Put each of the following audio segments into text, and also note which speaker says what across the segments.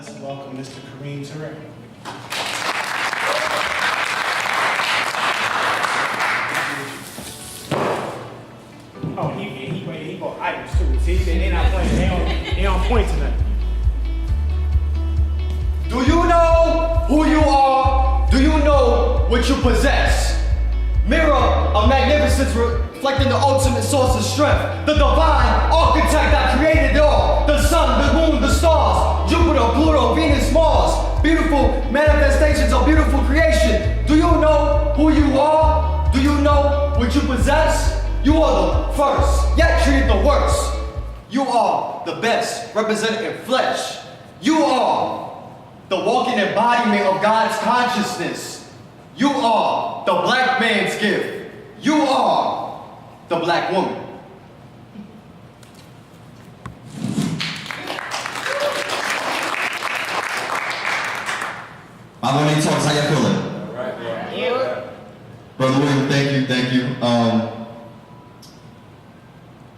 Speaker 1: Let's welcome Mr. Kareem Ture. Oh, he bought items too. See, they not playing. They on point tonight.
Speaker 2: Do you know who you are? Do you know what you possess? Mirror of magnificence reflecting the ultimate source of strength. The divine architect that created it all. The sun, the moon, the stars. Jupiter, Pluto, Venus, Mars. Beautiful manifestations of beautiful creation. Do you know who you are? Do you know what you possess? You are the first, yet treated the worst. You are the best, represented in flesh. You are the walking embodiment of God's consciousness. You are the black man's gift. You are the black woman.
Speaker 3: 518Talks, how y'all feeling?
Speaker 1: All right, yeah.
Speaker 3: Brother William, thank you.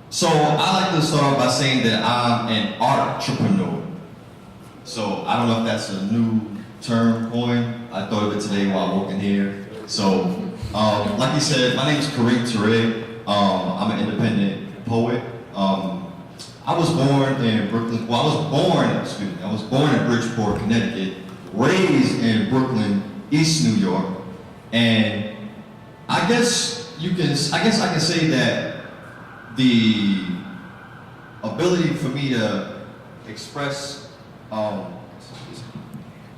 Speaker 3: So I like to start off by saying that I'm an artreprenuer. So I don't know if that's a new term coin. I thought of it today while walking here. So, like you said, my name is Kareem Ture. I'm an independent poet. I was born in Brooklyn. Well, I was born in Bridgeport, Connecticut, raised in Brooklyn, East New York, and I guess I can say that the ability for me to express,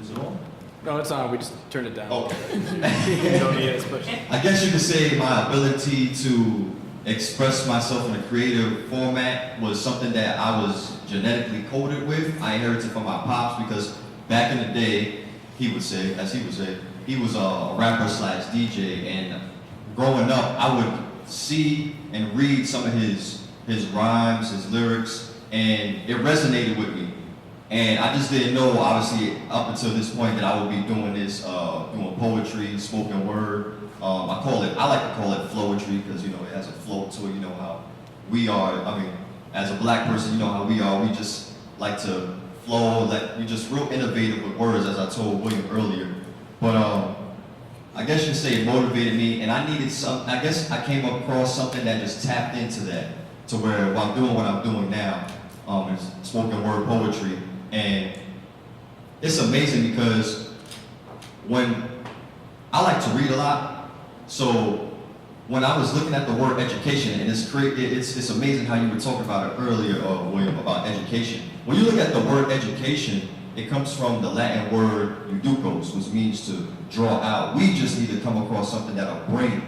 Speaker 3: is it on?
Speaker 4: No, it's on. We just turned it down.
Speaker 3: Okay.
Speaker 4: You don't need it, it's pushing.
Speaker 3: I guess you could say my ability to express myself in a creative format was something that I was genetically coded with. I inherited from my pops because back in the day, he would say, he was a rapper slash DJ, and growing up, I would see and read some of his rhymes, his lyrics, and it resonated with me. And I just didn't know, obviously, up until this point that I would be doing this, doing poetry, spoken word. I like to call it flowetry because, it has a flow to it. You know how we are, as a black person, you know how we are. We just like to flow, we just real innovative with words, as I told William earlier. But I guess you could say it motivated me, and I needed I guess I came across something that just tapped into that, to where I'm doing what I'm doing now, is spoken word poetry. And it's amazing because when I like to read a lot, so when I was looking at the word education, and it's amazing how you were talking about it earlier, William, about education. When you look at the word education, it comes from the Latin word educos, which means to draw out. We just need to come across something that'll bring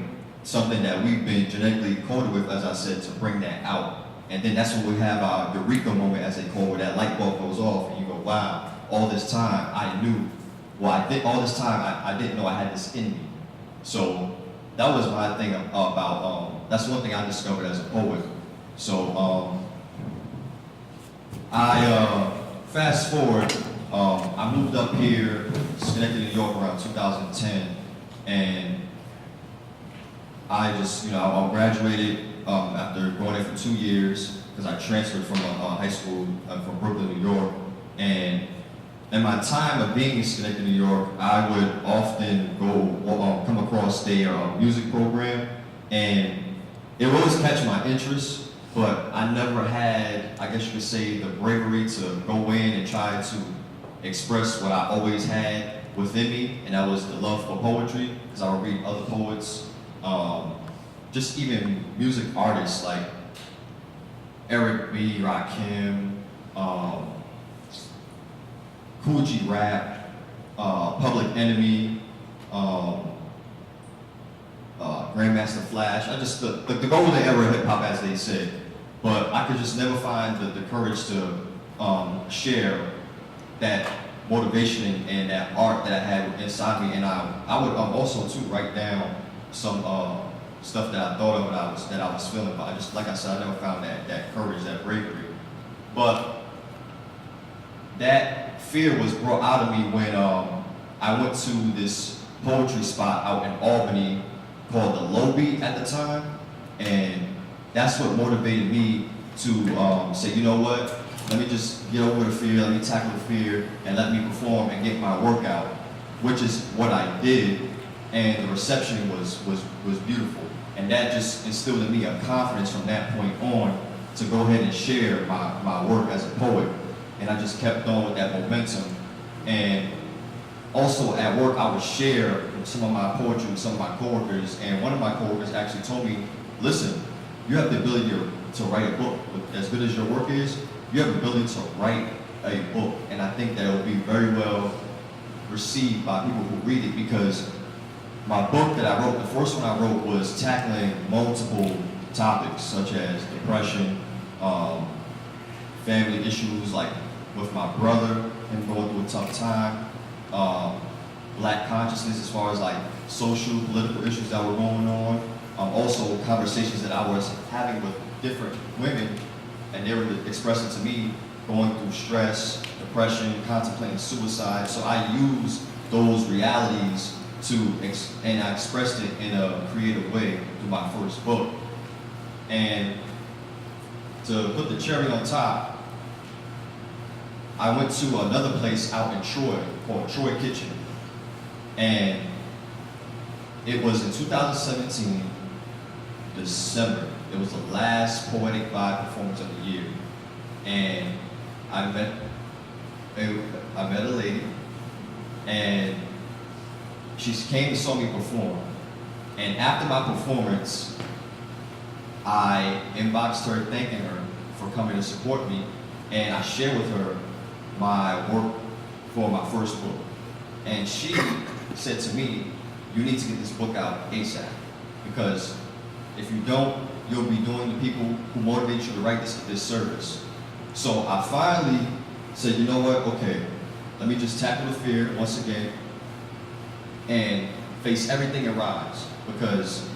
Speaker 3: something that we've been genetically coded with, as I said, to bring that out. And then that's when we have our eureka moment, as they call it, where that light bulb goes off, and you go, wow, all this time I knew. Well, I didn't know I had this in me. So that was my thing about, that's one thing I discovered as a poet. So fast forward, I moved up here, Schenectady, New York around 2010, and I just, I graduated after going there for 2 years, because I transferred from high school from Brooklyn, New York. And in my time of being in Schenectady, New York, I would often come across their music program, and it would always catch my interest, but I never had, I guess you could say, the bravery to go in and try to express what I always had within me, and that was the love for poetry, because I would read other poets, just even music artists like Eric B., Rakim, Cool G Rap, Public Enemy, Grandmaster Flash. The golden era of hip hop, as they say. But I could just never find the courage to share that motivation and that art that I had inside me. And I would also too write down some stuff that I thought of that I was feeling, but I just, like I said, I never found that courage, that bravery. But that fear was brought out of me when I went to this poetry spot out in Albany called the Low Beat at the time, and that's what motivated me to say, you know what, let me just get over the fear, let me tackle the fear, and let me perform and get my workout, which is what I did, and the reception was beautiful. And that just instilled in me a confidence from that point on to go ahead and share my work as a poet. And I just kept on with that momentum. And also at work, I would share some of my poetry with some of my coworkers, and one of my coworkers actually told me, listen, you have the ability to write a book. As good as your work is, you have the ability to write a book. And I think that it will be very well received by people who read it, because my book that I wrote, the first one I wrote, was tackling multiple topics such as depression, family issues like with my brother and going through a tough time, black consciousness as far as like social, political issues that were going on, also conversations that I was having with different women, and they were expressing to me going through stress, depression, contemplating suicide. So I used those realities and I expressed it in a creative way through my first book. And to put the cherry on top, I went to another place out in Troy called Troy Kitchen. And it was in 2017, December. It was the last Poetic Vibe performance of the year. And I met a lady, and she came and saw me perform. And after my performance, I inboxed her thanking her for coming to support me, and I shared with her my work for my first book. And she said to me, you need to get this book out ASAP, because if you don't, you'll be doing the people who motivate you to write this a disservice. So I finally said, you know what, okay, let me just tackle the fear once again and face everything and rise, because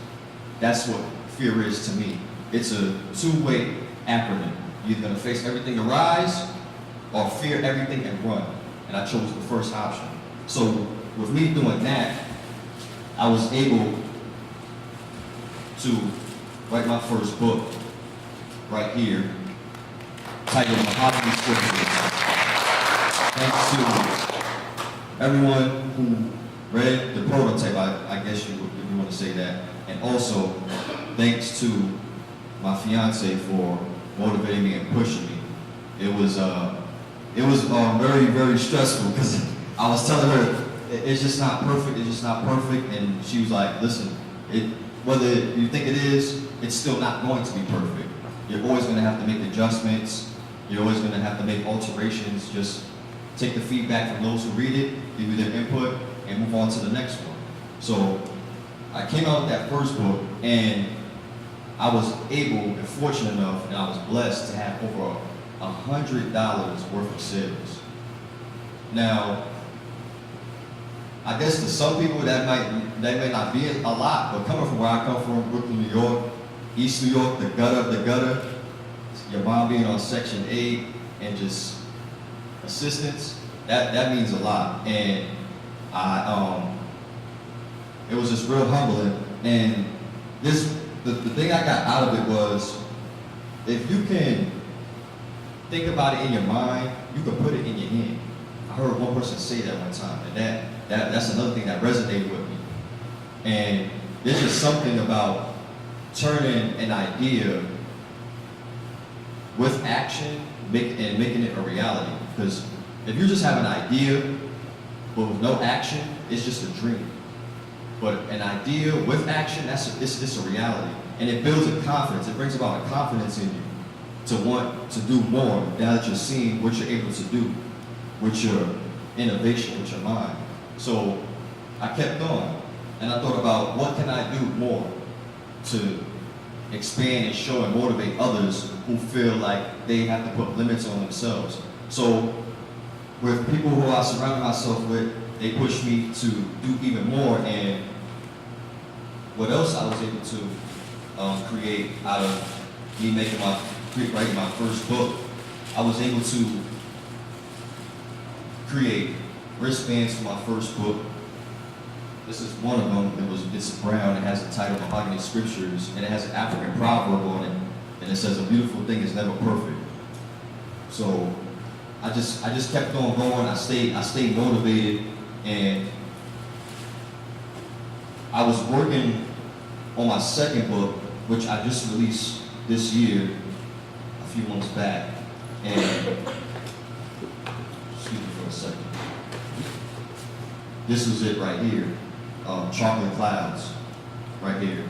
Speaker 3: that's what fear is to me. It's a two-way acronym. You're either gonna face everything and rise, or fear everything and run. And I chose the first option. So with me doing that, I was able to write my first book right here, titled Mahogany Scriptures. Thanks to everyone who read the prototype, I guess you want to say that. And also, thanks to my fiance for motivating me and pushing me. It was very, very stressful, because I was telling her, it's just not perfect, it's just not perfect. And she was like, listen, whether you think it is, it's still not going to be perfect. You're always going to have to make adjustments. You're always going to have to make alterations. Just take the feedback from those who read it, give you their input, and move on to the next one. So I came out with that first book, and I was able and fortunate enough, and I was blessed to have over $100 worth of sales. Now, I guess to some people that may not be a lot, but coming from where I come from, Brooklyn, New York, East New York, the gutter of the gutter, your mom being on Section 8 and just assistance, that means a lot. And it was just real humbling. And the thing I got out of it was, if you can think about it in your mind, you can put it in your hand. I heard one person say that one time, and that's another thing that resonated with me. And there's just something about turning an idea with action and making it a reality. Because if you just have an idea but with no action, it's just a dream. But an idea with action, it's a reality. And it builds a confidence. It brings about a confidence in you to want to do more now that you're seeing what you're able to do with your innovation, with your mind. So I kept going, and I thought about what can I do more to expand and show and motivate others who feel like they have to put limits on themselves. So with people who I surround myself with, they push me to do even more. And what else I was able to create out of me writing my first book, I was able to create wristbands for my first book. This is one of them. It's brown. It has the title Mahogany Scriptures, and it has an African proverb on it, and it says, "A beautiful thing is never perfect." So I just kept on going. I stayed motivated, and I was working on my second book, which I just released this year, a few months back. And excuse me for a second. This was it right here, Chocolate Clouds, right here.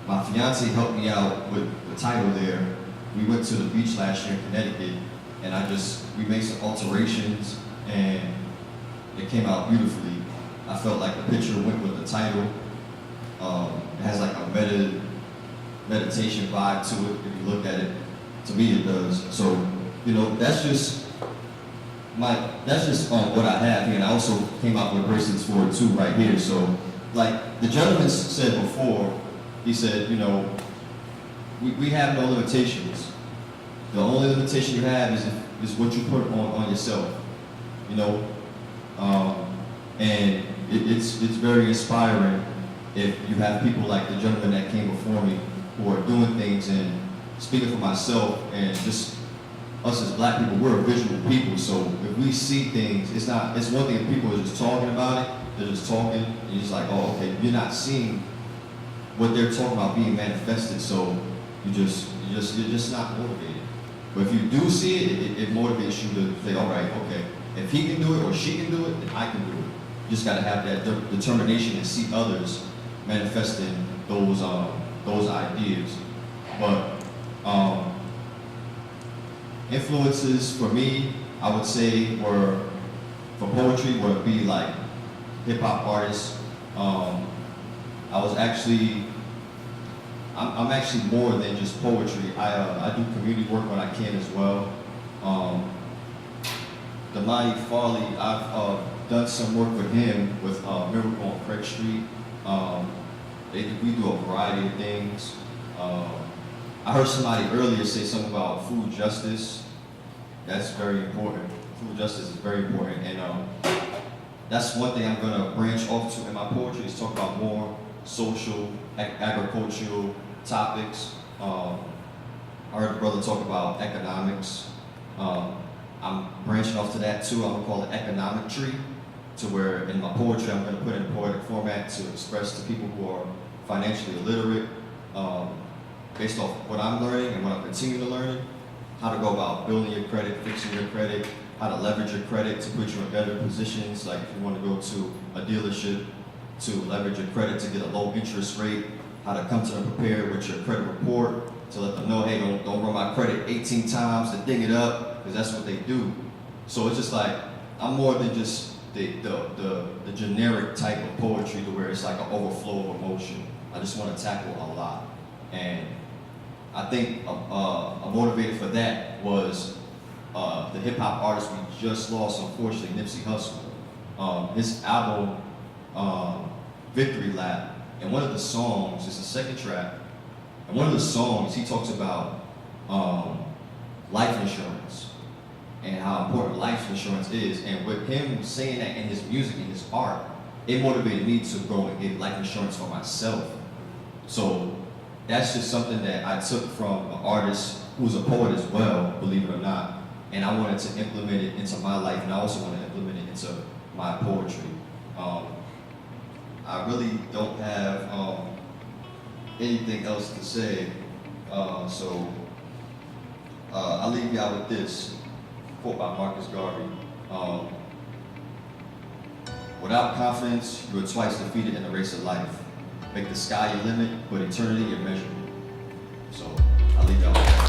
Speaker 3: My fiance helped me out with the title there. We went to the beach last year in Connecticut, and we made some alterations, and it came out beautifully. I felt like the picture went with the title. It has like a meditation vibe to it, if you look at it. To me, it does. So, that's just what I have here, and I also came out with bracelets for it too, right here. So, like the gentleman said before, he said, we have no limitations. The only limitation you have is what you put on yourself, and it's very inspiring if you have people like the gentleman that came before me who are doing things. And speaking for myself and just us as black people, we're a visual people. So if we see things, it's one thing if people are just talking about it, they're just talking, and you're just like, oh, okay, you're not seeing what they're talking about being manifested, so you're just not motivated. But if you do see it, it motivates you to say, all right, okay, if he can do it or she can do it, then I can do it. You just gotta have that determination and see others manifesting those ideas. But influences for me, I would say, were for poetry would be like hip hop artists. I'm actually more than just poetry. I do community work when I can as well. Damani Farley, I've done some work with him with Miracle on Craig Street. We do a variety of things. I heard somebody earlier say something about food justice. That's very important. Food justice is very important, and that's one thing I'm gonna branch off to in my poetry, is talk about more social, agricultural topics. I heard a brother talk about economics. I'm branching off to that too. I'm gonna call it economic tree, to where in my poetry I'm gonna put in poetic format to express to people who are financially illiterate, based off what I'm learning and what I'm continuing to learn, how to go about building your credit, fixing your credit, how to leverage your credit to put you in better positions, like if you want to go to a dealership, to leverage your credit to get a low interest rate, how to come to them prepared with your credit report, to let them know, hey, don't run my credit 18 times to ding it up, because that's what they do. So it's just like, I'm more than just the generic type of poetry to where it's like an overflow of emotion. I just want to tackle a lot. And I think a motivator for that was the hip hop artist we just lost, unfortunately, Nipsey Hussle. His album, Victory Lap, and one of the songs, it's the second track, and one of the songs he talks about life insurance and how important life insurance is. And with him saying that in his music, in his art, it motivated me to go and get life insurance for myself. So that's just something that I took from an artist who's a poet as well, believe it or not. And I wanted to implement it into my life, and I also want to implement it into my poetry. I really don't have anything else to say, so I'll leave you out with this quote by Marcus Garvey. Without confidence, you are twice defeated in the race of life. Make the sky your limit, but eternity your measurement. So I'll leave you out with that.